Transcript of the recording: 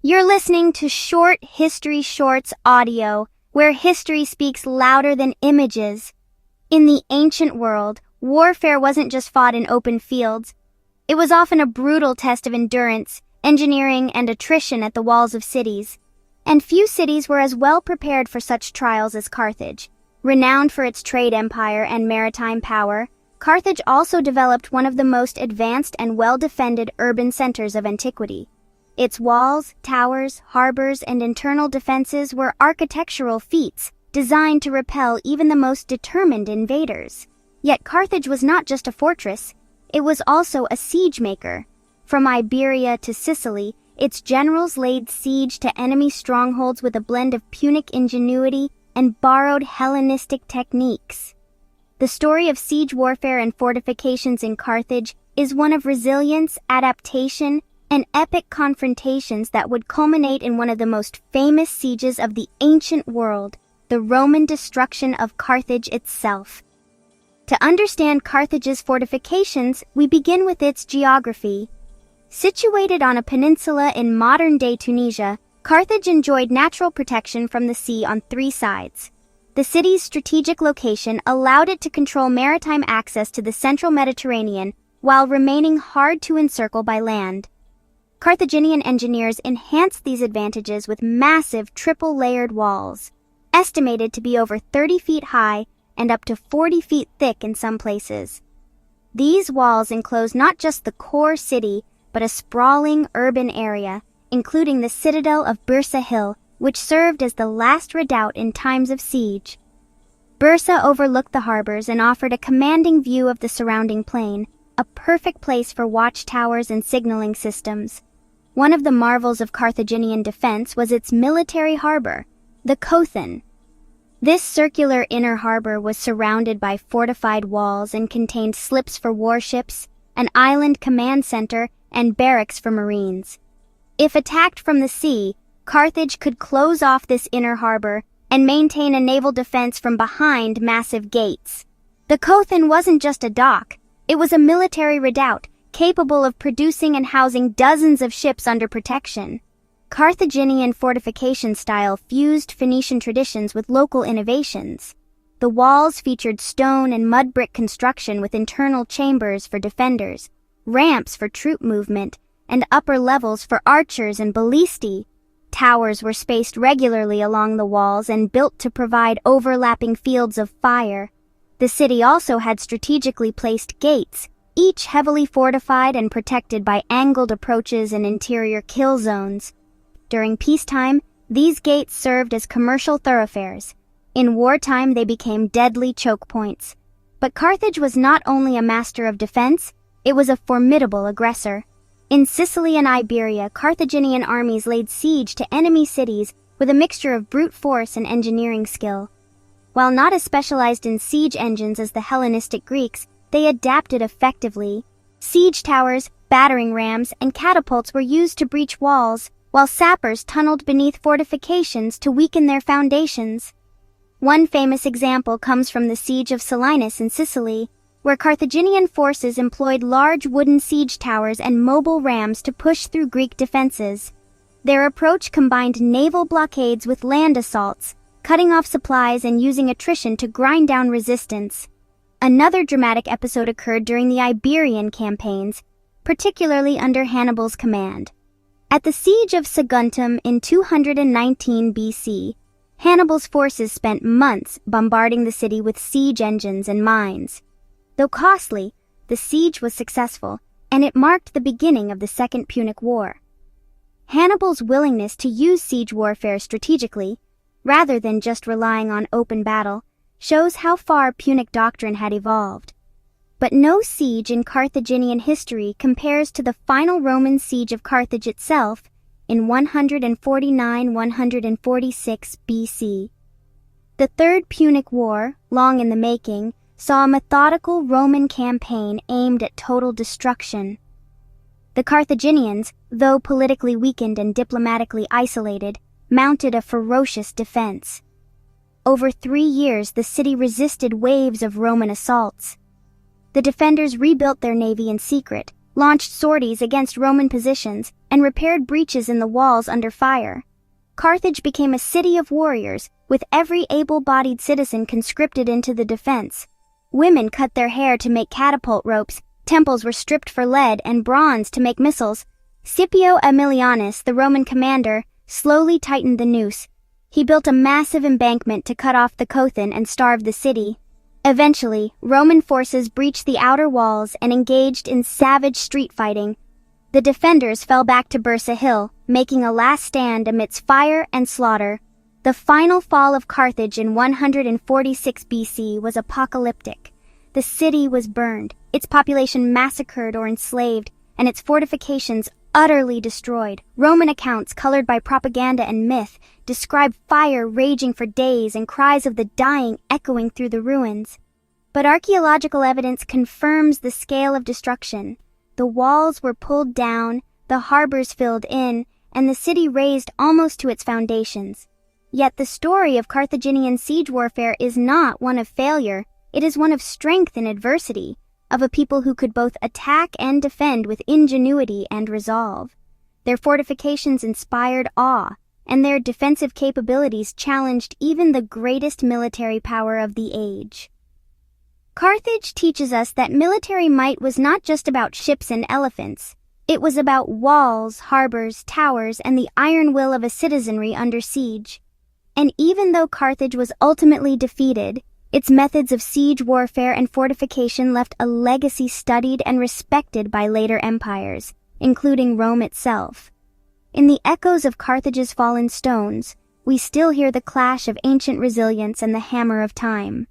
You're listening to Short History Shorts audio, where history speaks louder than images. In the ancient world, warfare wasn't just fought in open fields. It was often a brutal test of endurance, engineering, and attrition at the walls of cities. And few cities were as well prepared for such trials as Carthage. Renowned for its trade empire and maritime power, Carthage also developed one of the most advanced and well-defended urban centers of antiquity. Its walls, towers, harbors, and internal defenses were architectural feats designed to repel even the most determined invaders. Yet Carthage was not just a fortress, it was also a siege maker. From Iberia to Sicily, its generals laid siege to enemy strongholds with a blend of Punic ingenuity and borrowed Hellenistic techniques. The story of siege warfare and fortifications in Carthage is one of resilience, adaptation, and epic confrontations that would culminate in one of the most famous sieges of the ancient world, the Roman destruction of Carthage itself. To understand Carthage's fortifications, we begin with its geography. Situated on a peninsula in modern-day Tunisia, Carthage enjoyed natural protection from the sea on three sides. The city's strategic location allowed it to control maritime access to the central Mediterranean while remaining hard to encircle by land. Carthaginian engineers enhanced these advantages with massive triple-layered walls, estimated to be over 30 feet high and up to 40 feet thick in some places. These walls enclose not just the core city, but a sprawling urban area, including the citadel of Bursa Hill, which served as the last redoubt in times of siege. Bursa overlooked the harbors and offered a commanding view of the surrounding plain, a perfect place for watchtowers and signaling systems. One of the marvels of Carthaginian defense was its military harbor, the Kothan. This circular inner harbor was surrounded by fortified walls and contained slips for warships, an island command center, and barracks for marines. If attacked from the sea, Carthage could close off this inner harbor and maintain a naval defense from behind massive gates. The Kothan wasn't just a dock, it was a military redoubt, capable of producing and housing dozens of ships under protection. Carthaginian fortification style fused Phoenician traditions with local innovations. The walls featured stone and mud brick construction with internal chambers for defenders, ramps for troop movement, and upper levels for archers and ballistae. Towers were spaced regularly along the walls and built to provide overlapping fields of fire. The city also had strategically placed gates, each heavily fortified and protected by angled approaches and interior kill zones. During peacetime, these gates served as commercial thoroughfares. In wartime, they became deadly choke points. But Carthage was not only a master of defense, it was a formidable aggressor. In Sicily and Iberia, Carthaginian armies laid siege to enemy cities with a mixture of brute force and engineering skill. While not as specialized in siege engines as the Hellenistic Greeks, they adapted effectively. Siege towers, battering rams, and catapults were used to breach walls, while sappers tunneled beneath fortifications to weaken their foundations. One famous example comes from the siege of Selinus in Sicily, where Carthaginian forces employed large wooden siege towers and mobile rams to push through Greek defenses. Their approach combined naval blockades with land assaults, cutting off supplies and using attrition to grind down resistance. Another dramatic episode occurred during the Iberian campaigns, particularly under Hannibal's command. At the siege of Saguntum in 219 BC, Hannibal's forces spent months bombarding the city with siege engines and mines. Though costly, the siege was successful, and it marked the beginning of the Second Punic War. Hannibal's willingness to use siege warfare strategically, rather than just relying on open battle, shows how far Punic doctrine had evolved. But no siege in Carthaginian history compares to the final Roman siege of Carthage itself in 149-146 BC. The Third Punic War, long in the making, saw a methodical Roman campaign aimed at total destruction. The Carthaginians, though politically weakened and diplomatically isolated, mounted a ferocious defense. Over 3 years, the city resisted waves of Roman assaults. The defenders rebuilt their navy in secret, launched sorties against Roman positions, and repaired breaches in the walls under fire. Carthage became a city of warriors, with every able-bodied citizen conscripted into the defense. Women cut their hair to make catapult ropes, temples were stripped for lead and bronze to make missiles. Scipio Aemilianus, the Roman commander, slowly tightened the noose. He built a massive embankment to cut off the Kothan and starve the city. Eventually, Roman forces breached the outer walls and engaged in savage street fighting. The defenders fell back to Byrsa Hill, making a last stand amidst fire and slaughter. The final fall of Carthage in 146 BC was apocalyptic. The city was burned, its population massacred or enslaved, and its fortifications utterly destroyed. Roman accounts, colored by propaganda and myth, describe fire raging for days and cries of the dying echoing through the ruins. But archaeological evidence confirms the scale of destruction. The walls were pulled down, the harbors filled in, and the city razed almost to its foundations. Yet the story of Carthaginian siege warfare is not one of failure, it is one of strength in adversity, of a people who could both attack and defend with ingenuity and resolve. Their fortifications inspired awe, and their defensive capabilities challenged even the greatest military power of the age. Carthage teaches us that military might was not just about ships and elephants. It was about walls, harbors, towers, and the iron will of a citizenry under siege. And even though Carthage was ultimately defeated, its methods of siege warfare and fortification left a legacy studied and respected by later empires, including Rome itself. In the echoes of Carthage's fallen stones, we still hear the clash of ancient resilience and the hammer of time.